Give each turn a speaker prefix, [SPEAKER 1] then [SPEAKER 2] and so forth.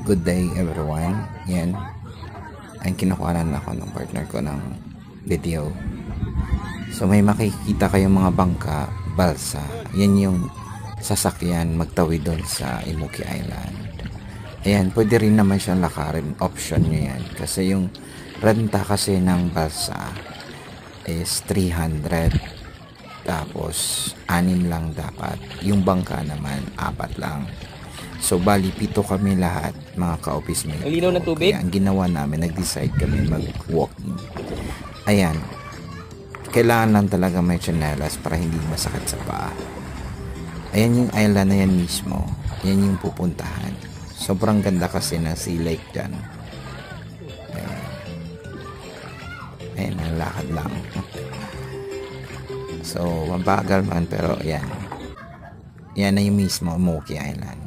[SPEAKER 1] Good day everyone. Yan. Ay kinukuhanan ako ng partner ko ng video. So may makikita kayong mga bangka, balsa. Yan yung sasakyan magtawid doon sa Imuki Island. Ayan, pwede rin naman siyang lakarin. Option nyo yan. Kasi yung renta kasi ng balsa is 300. Tapos 6 lang dapat. Yung bangka naman 4 lang. So bali 7 kami lahat, mga ka-office mate.
[SPEAKER 2] Malinaw na tubig?
[SPEAKER 1] Kaya ang ginawa namin, nag-decide kami mag-walking. Ayan. Kailangan lang talaga may tsinelas para hindi masakit sa paa. Ayan yung island na yan mismo. Yan yung pupuntahan. Sobrang ganda kasi ng sea lake dyan. Ayan. Ayan, ang lakad lang. So, mabagal man pero ayan. Yan na yung mismo Imuki Island.